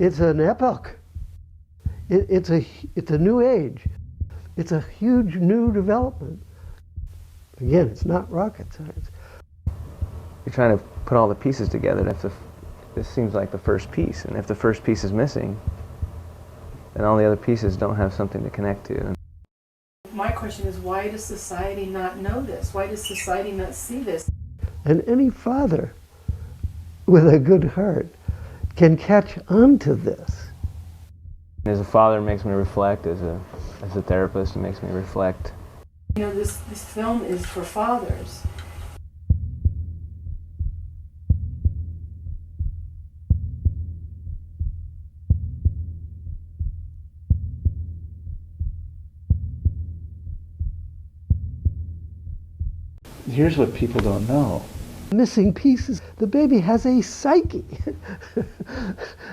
It's an epoch. It's a new age. It's a huge new development. Again, it's not rocket science. You're trying to put all the pieces together. This seems like the first piece, and if the first piece is missing, then all the other pieces don't have something to connect to. My question is, why does society not know this? Why does society not see this? And any father with a good heart can catch on to this. As a father, it makes me reflect. As a therapist, it makes me reflect. You know, this film is for fathers. Here's what people don't know. Missing pieces. The baby has a psyche.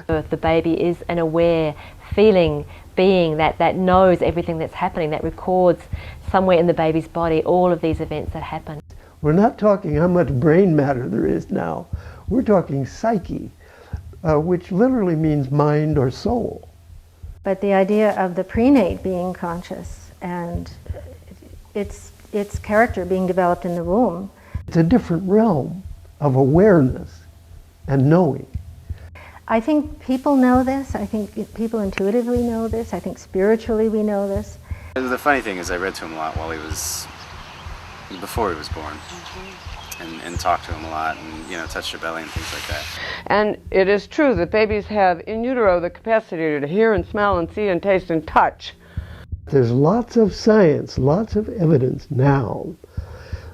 The baby is an aware, feeling being that knows everything that's happening, that records somewhere in the baby's body all of these events that happen. We're not talking how much brain matter there is now. We're talking psyche, which literally means mind or soul. But the idea of the prenate being conscious and its character being developed in the womb. It's a different realm of awareness and knowing. I think people know this. I think people intuitively know this. I think spiritually we know this. The funny thing is I read to him a lot before he was born, and talked to him a lot, and, you know, touched her belly and things like that. And it is true that babies have in utero the capacity to hear and smell and see and taste and touch. There's lots of science, lots of evidence now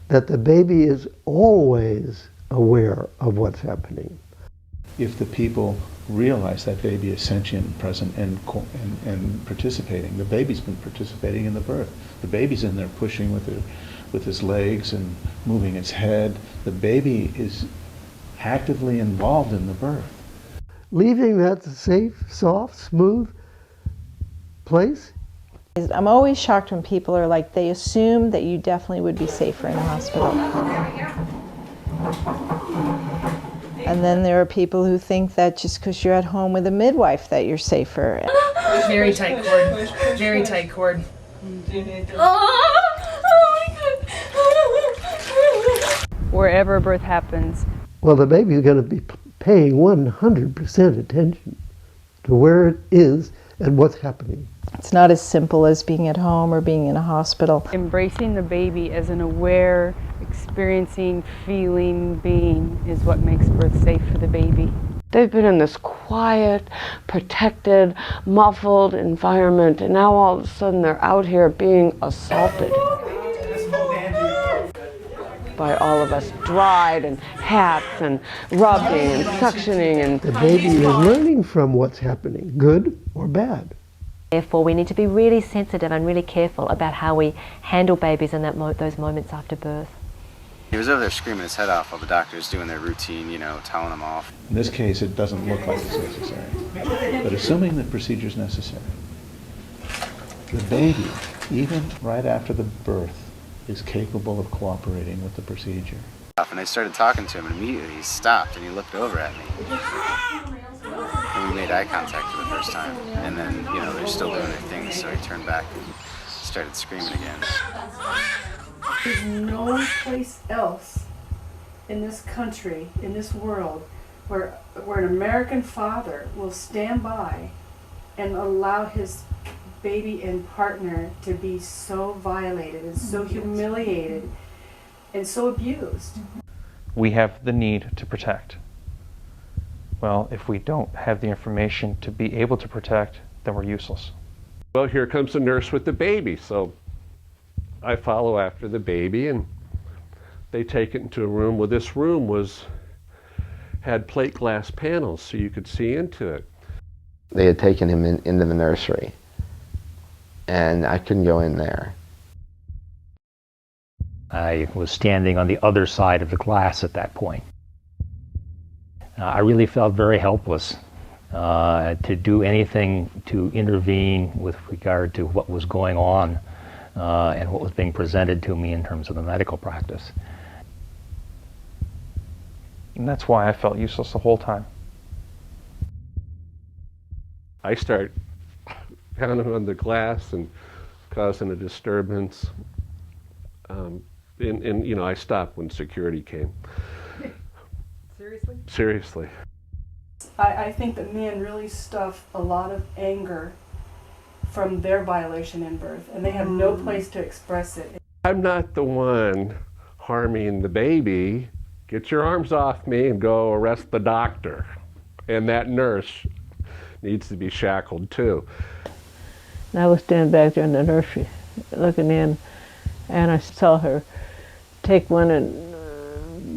that the baby is always aware of what's happening. If the people realize that baby is sentient, present, and participating, the baby's been participating in the birth. The baby's in there pushing with his legs and moving its head. The baby is actively involved in the birth. Leaving that safe, soft, smooth place. I'm always shocked when people are like, they assume that you definitely would be safer in a hospital. And then there are people who think that just because you're at home with a midwife that you're safer. Very tight cord. Very tight cord. Wherever birth happens. Well, the baby is going to be paying 100% attention to where it is and what's happening. It's not as simple as being at home or being in a hospital. Embracing the baby as an aware, experiencing, feeling being is what makes birth safe for the baby. They've been in this quiet, protected, muffled environment, and now all of a sudden they're out here being assaulted by all of us, dried and hats and rubbing and suctioning. And the baby is learning from what's happening, good or bad. Therefore, we need to be really sensitive and really careful about how we handle babies in those moments after birth. He was over there screaming his head off while the doctors doing their routine, you know, telling him off. In this case, it doesn't look like it's necessary. But assuming the procedure is necessary, the baby, even right after the birth, is capable of cooperating with the procedure. And I started talking to him, and immediately he stopped and he looked over at me. And we made eye contact for the first time. And then, you know, they're still doing their thing, so he turned back and started screaming again. There's no place else in this country, in this world, where an American father will stand by and allow his baby and partner to be so violated and so humiliated and so abused. We have the need to protect. Well, if we don't have the information to be able to protect, then we're useless. Well, here comes the nurse with the baby, so I follow after the baby, and they take it into a room. Well, this room had plate glass panels so you could see into it. They had taken him into the nursery, and I couldn't go in there. I was standing on the other side of the glass at that point. I really felt very helpless to do anything to intervene with regard to what was going on and what was being presented to me in terms of the medical practice. And that's why I felt useless the whole time. I start pounding on the glass and causing a disturbance. And you know, I stopped when security came. Seriously? Seriously. I think that men really stuff a lot of anger from their violation in birth, and they have no place to express it. I'm not the one harming the baby. Get your arms off me and go arrest the doctor. And that nurse needs to be shackled too. And I was standing back there in the nursery looking in, and I saw her take one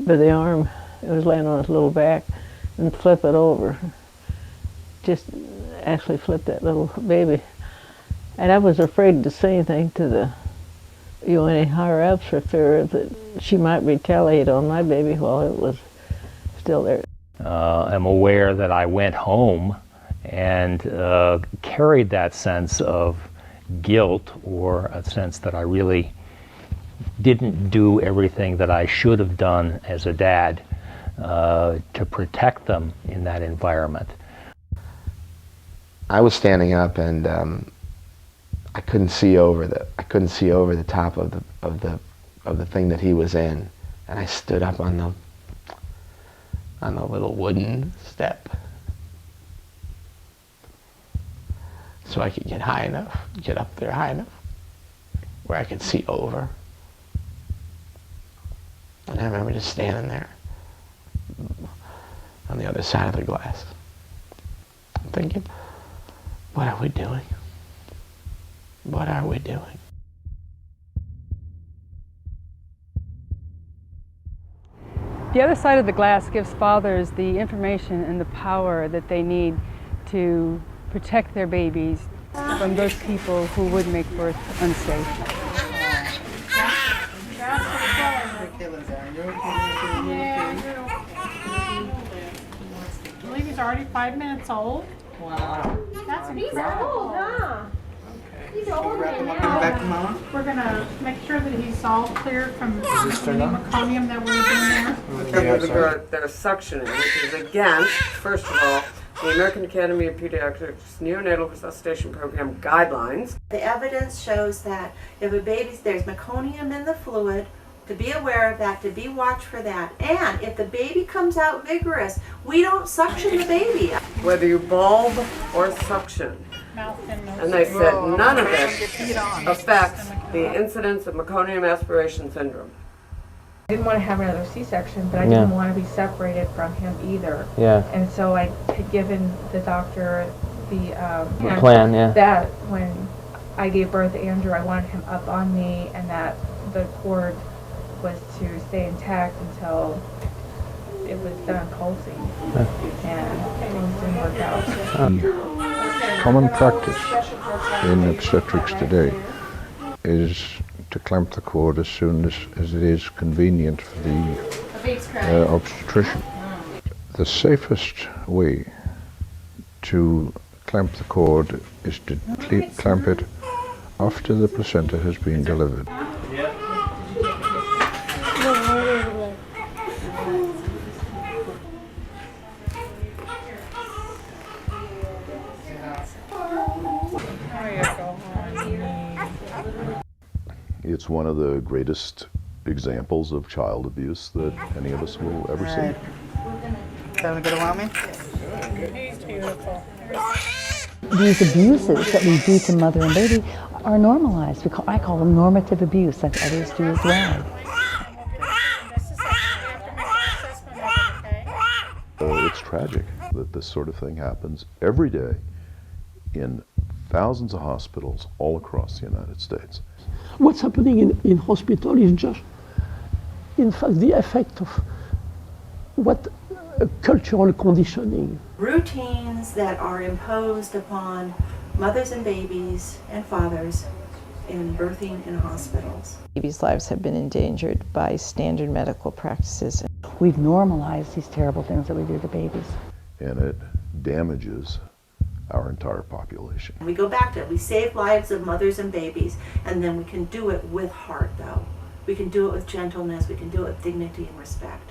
by the arm, it was laying on its little back, and flip it over. Just actually flip that little baby. And I was afraid to say anything to the any higher ups for fear that she might retaliate on my baby while it was still there. I'm aware that I went home and carried that sense of guilt, or a sense that I really didn't do everything that I should have done as a dad to protect them in that environment. I was standing up, and I couldn't see over the top of the thing that he was in, and I stood up on the little wooden step so I could get up there high enough where I could see over. And I remember just standing there on the other side of the glass, thinking, what are we doing? What are we doing? The other side of the glass gives fathers the information and the power that they need to protect their babies from those people who would make birth unsafe. I believe he's already 5 minutes old. Wow. That's incredible. Old, huh? Okay. He's old now. We're going to make sure that he's all cleared from any meconium that we're doing there. They're suctioning, which is against, first of all, the American Academy of Pediatrics Neonatal Resuscitation Program guidelines. The evidence shows that if a baby's, there's meconium in the fluid, to be aware of that, to be watched for that. And if the baby comes out vigorous, we don't suction the baby. Whether you bulb or suction. And they said none of this affects the incidence of meconium aspiration syndrome. I didn't want to have another C-section, but I didn't want to be separated from him either. Yeah. And so I had given the doctor the plan, yeah. That when I gave birth to Andrew, I wanted him up on me, and that the cord was to stay intact until it was done pulsing. And things didn't work out. Common practice in obstetrics today is to clamp the cord as soon as it is convenient for the obstetrician. The safest way to clamp the cord is to clamp it after the placenta has been delivered. It's one of the greatest examples of child abuse that any of us will ever see. Someone gonna want me? He's beautiful. These abuses that we do to mother and baby are normalized. I call them normative abuse, like others do as well. It's tragic that this sort of thing happens every day in thousands of hospitals all across the United States. What's happening in hospital is just, in fact, the effect of what cultural conditioning. Routines that are imposed upon mothers and babies and fathers in birthing in hospitals. Babies' lives have been endangered by standard medical practices. We've normalized these terrible things that we do to babies. And it damages our entire population. We go back to it. We save lives of mothers and babies, and then we can do it with heart, though. We can do it with gentleness. We can do it with dignity and respect.